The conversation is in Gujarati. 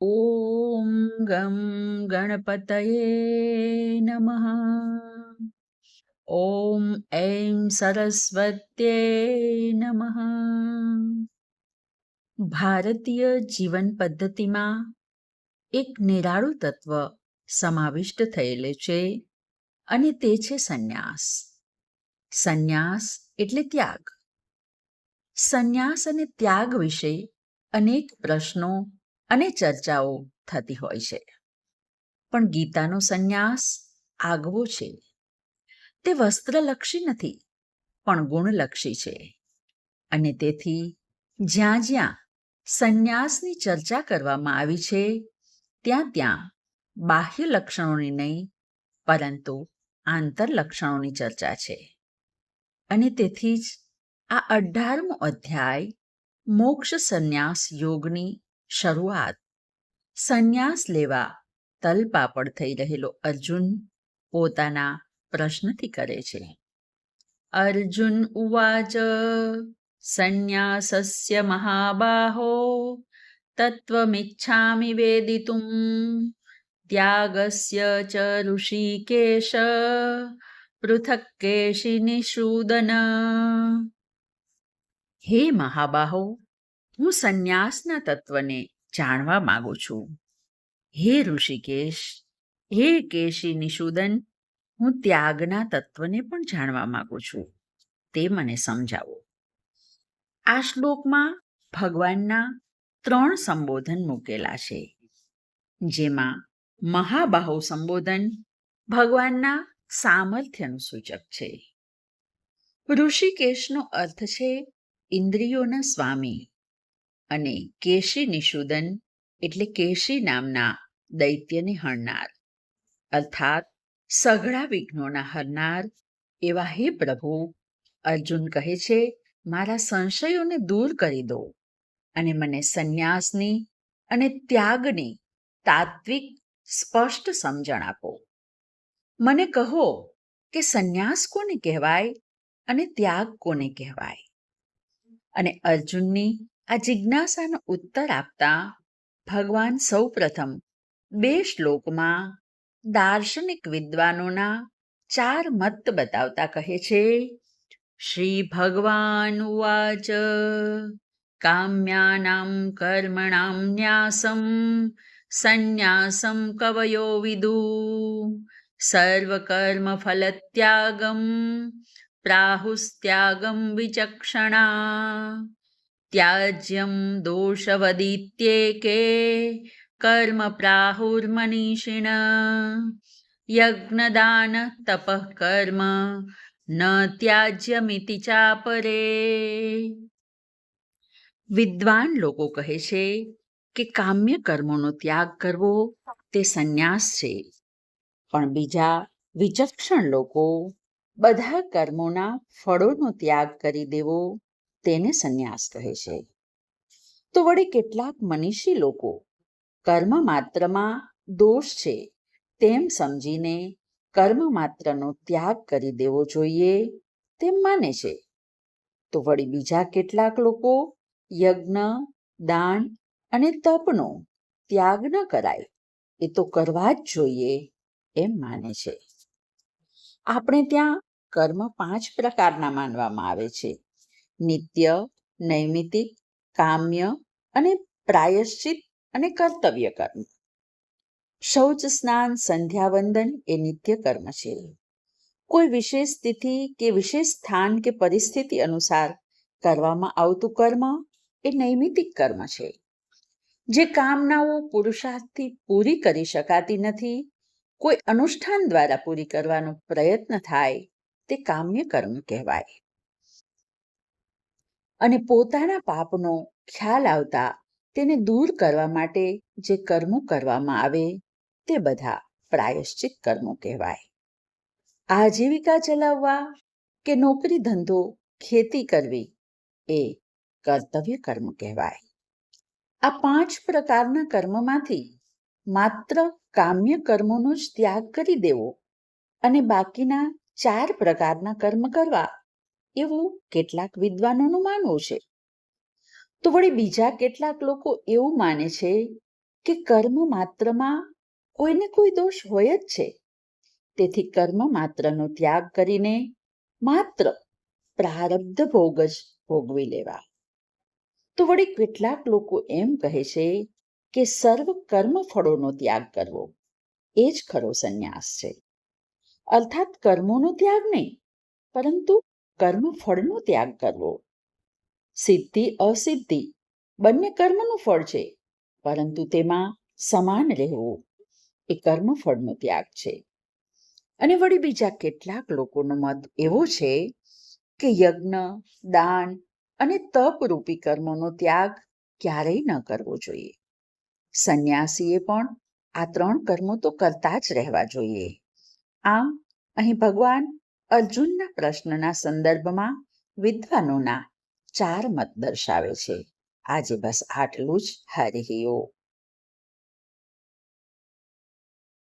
ॐ गं गणपतये नमः। ॐ ऐं સરસ્વત્યે નમઃ. ભારતીય જીવન પદ્ધતિમાં એક નિરાળું તત્વ સમાવિષ્ટ થયેલું છે અને તે છે સંન્યાસ. સંન્યાસ એટલે ત્યાગ. સંન્યાસ અને ત્યાગ વિશે અનેક પ્રશ્નો અને ચર્ચાઓ થતી હોય છે, પણ ગીતાનો સંન્યાસ આગવો છે. તે વસ્ત્રલક્ષી નથી, પણ ગુણલક્ષી છે. અને તેથી જ્યાં જ્યાં સંન્યાસની ચર્ચા કરવામાં આવી છે, ત્યાં ત્યાં બાહ્ય લક્ષણોની નહીં, પરંતુ આંતર લક્ષણોની ચર્ચા છે. અને તેથી જ આ 18મો અધ્યાય મોક્ષ સંન્યાસ યોગની શરૂઆત સંન્યાસ લેવા તલપાપડ થઈ રહેલો અર્જુન પોતાના પ્રશ્નથી કરે છે. અર્જુન ઉવાચ સંન્યાસસ્ય મહાબાહો તત્વમિચ્છામિ વેદિતુમ ત્યાગસ્ય ચ ઋષિકેશ પૃથક કેશી નિષૂદન. હે મહાબાહો, હું સંન્યાસના તત્વને જાણવા માંગુ છું. હે ઋષિકેશ, હે કેશી નિષૂદન, હું ત્યાગના તત્વને પણ જાણવા માંગુ છું. તે મને સમજાવો. આ શ્લોકમાં ભગવાનના 3 સંબોધન મૂકેલા છે, જેમાં મહાબાહુ સંબોધન ભગવાનના સામર્થ્યનું સૂચક છે. ઋષિકેશનો અર્થ છે ઇન્દ્રિયોના સ્વામી, અને કેશી નિષૂદન એટલે કેશી નામના દૈત્યને હણનાર, અર્થાત સઘળા વિઘ્નોના હરનાર એવા હે પ્રભુ, અર્જુન કહે છે, મારા સંશયોને દૂર કરી દો અને મને સંન્યાસની અને ત્યાગની તાત્વિક સ્પષ્ટ સમજણ આપો. મને કહો કે સંન્યાસ કોને કહેવાય અને ત્યાગ કોને કહેવાય. અને અર્જુનની આ જિજ્ઞાસાનો ઉત્તર આપતા ભગવાન સૌપ્રથમ 2 શ્લોકમાં દાર્શનિક વિદ્વાનોના 4 મત બતાવતા કહે છે. શ્રી ભગવાન ઉવાચ કામ્યાનાં કર્મણાં ન્યાસં સંન્યાસં કવયો વિદુ સર્વકર્મફલત્યાગં પ્રાહુસ્ત્યાગં વિચક્ષણા ત્યાજ્યં દોષવદીત્યેકે કર્મ પ્રાહુર્મનીષિણ યજ્ઞદાન તપઃ કર્મ ન ત્યાજ્યમિતિ ચાપરે. વિદ્વાન લોકો કહે છે કે કામ્ય કર્મોનો ત્યાગ કરવો તે સંન્યાસ છે, પણ બીજા વિચક્ષણ લોકો બધા કર્મોના ફળોનો ત્યાગ કરી દેવો તેને સંન્યાસ કહે છે. તો વળી કેટલાક મનીષી લોકો કર્મ માત્રમાં દોષ છે તેમ સમજીને કર્મ માત્રનો ત્યાગ કરી દેવો જોઈએ તેમ માને છે. તો વળી બીજા કેટલાક લોકો યજ્ઞ, દાન અને તપનો ત્યાગ ન કરાય, એ તો કરવા જ જોઈએ એમ માને છે. આપણે ત્યાં કર્મ 5 પ્રકારના માનવામાં આવે છે: નિત્ય, નૈમિતિક, કામ્ય અને પ્રાયશ્ચિત અને કર્તવ્ય કર્મ. શૌચ, સ્નાન, સંધ્યાવંદન એ નિત્ય કર્મ છે. કોઈ વિશેષ તિથિ કે વિશેષ સ્થાન કે પરિસ્થિતિ અનુસાર કરવામાં આવતું કર્મ એ નૈમિતિક કર્મ છે. જે કામનાઓ પુરુષાર્થથી પૂરી કરી શકાતી નથી, કોઈ અનુષ્ઠાન દ્વારા પૂરી કરવાનો પ્રયત્ન થાય, તે કામ્ય કર્મ કહેવાય. અને પોતાના પાપનો ખ્યાલ આવતા તેને દૂર કરવા માટે જે કર્મો કરવામાં આવે તે બધા પ્રાયશ્ચિત કર્મો કહેવાય. આજીવિકા ચલાવવા કે નોકરી ધંધો ખેતી કરવી એ કર્તવ્ય કર્મ કહેવાય. આ 5 પ્રકારના કર્મમાંથી માત્ર કામ્ય કર્મોનો જ ત્યાગ કરી દેવો અને બાકીના 4 પ્રકારના કર્મ કરવા એવું કેટલાક વિદ્વાનોનું માનવું છે. તો વળી બીજા કેટલાક લોકો એવું માને છે કે કર્મ માત્રમાં કોઈને કોઈ દોષ હોય જ છે. તેથી કર્મ માત્રનો ત્યાગ કરીને માત્ર પ્રારબ્ધ ભોગ જ ભોગવી લેવા. તો વળી કેટલાક લોકો એમ કહે છે કે સર્વ કર્મ ફળોનો ત્યાગ કરવો એ જ ખરો સંન્યાસ છે. અર્થાત કર્મોનો ત્યાગ નહીં, પરંતુ કર્મ ફળનો ત્યાગ કરવો. સિદ્ધિ અસિદ્ધિ બંને કર્મનું ફળ છે, પરંતુ તેમાં સમાન રહેવું એ કર્મફળનો ત્યાગ છે. અને વળી બીજા કેટલાક લોકોનો મત એવો છે કે યજ્ઞ, દાન અને તપ રૂપી કર્મોનો ત્યાગ ક્યારેય ન કરવો જોઈએ. સંન્યાસીએ પણ આ 3 કર્મો તો કરતા જ રહેવા જોઈએ. આમ અહીં ભગવાન અર્જુનના પ્રશ્નના સંદર્ભમાં વિદ્વાનોના 4 મત દર્શાવે છે. આજે બસ આટલું જ. હરિ ઓમ.